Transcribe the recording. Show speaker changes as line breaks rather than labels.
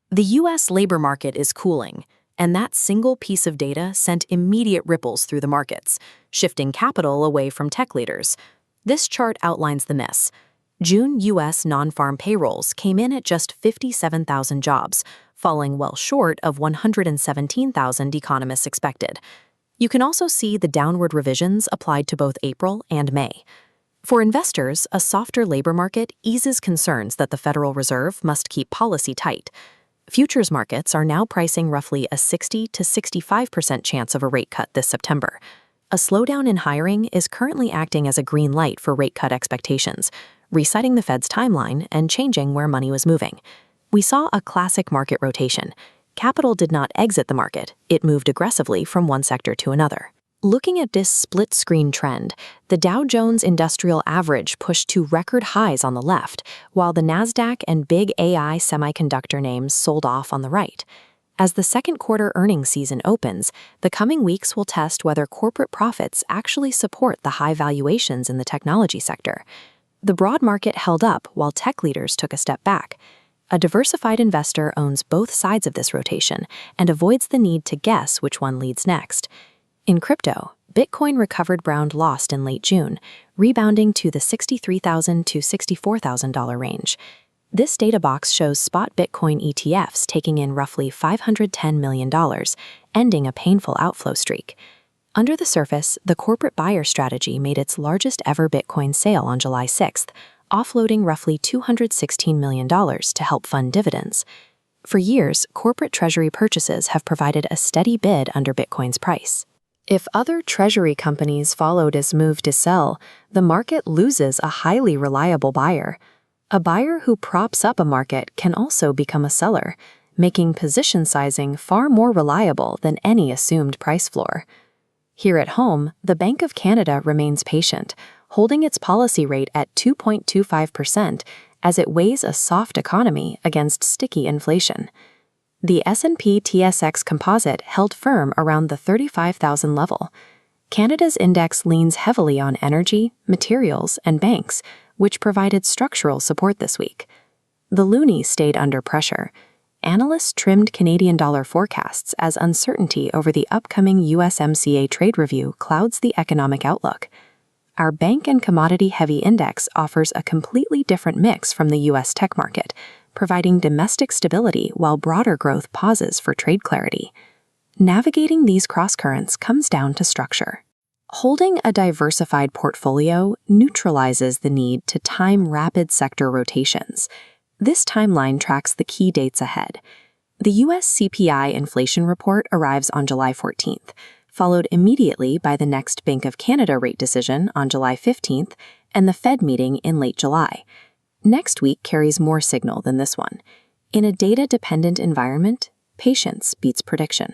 The U.S. labor market is cooling, and that single piece of data sent immediate ripples through the markets, shifting capital away from tech leaders. This chart outlines the miss. June U.S. non-farm payrolls came in at just 57,000 jobs, falling well short of 117,000 economists expected. You can also see the downward revisions applied to both April and May. For investors, a softer labor market eases concerns that the Federal Reserve must keep policy tight. Futures markets are now pricing roughly a 60 to 65% chance of a rate cut this September. A slowdown in hiring is currently acting as a green light for rate cut expectations, resetting the Fed's timeline and changing where money was moving. We saw a classic market rotation. Capital did not exit the market, it moved aggressively from one sector to another. Looking at this split-screen trend, the Dow Jones Industrial Average pushed to record highs on the left, while the Nasdaq and big AI-semiconductor names sold off on the right. As the second quarter earnings season opens, the coming weeks will test whether corporate profits actually support the high valuations in the technology sector. The broad market held up while tech leaders took a step back. A diversified investor owns both sides of this rotation and avoids the need to guess which one leads next. In crypto, Bitcoin recovered ground lost in late June, rebounding to the $63,000 to $64,000 range. This data box shows spot Bitcoin ETFs taking in roughly $510 million, ending a painful outflow streak. Under the surface, the corporate buyer strategy made its largest ever Bitcoin sale on July 6th, offloading roughly $216 million to help fund dividends. For years, corporate treasury purchases have provided a steady bid under Bitcoin's price. If other treasury companies followed its move to sell, the market loses a highly reliable buyer. A buyer who props up a market can also become a seller, making position sizing far more reliable than any assumed price floor. Here at home, the Bank of Canada remains patient, holding its policy rate at 2.25% as it weighs a soft economy against sticky inflation. The S&P/TSX Composite held firm around the 35,000 level. Canada's index leans heavily on energy, materials, and banks, which provided structural support this week. The loonie stayed under pressure. Analysts trimmed Canadian dollar forecasts as uncertainty over the upcoming USMCA trade review clouds the economic outlook. Our bank and commodity-heavy index offers a completely different mix from the U.S. tech market, providing domestic stability while broader growth pauses for trade clarity. Navigating these crosscurrents comes down to structure. Holding a diversified portfolio neutralizes the need to time rapid sector rotations. This timeline tracks the key dates ahead. The U.S. CPI inflation report arrives on July 14th, followed immediately by the next Bank of Canada rate decision on July 15th and the Fed meeting in late July. Next week carries more signal than this one. In a data-dependent environment, patience beats prediction.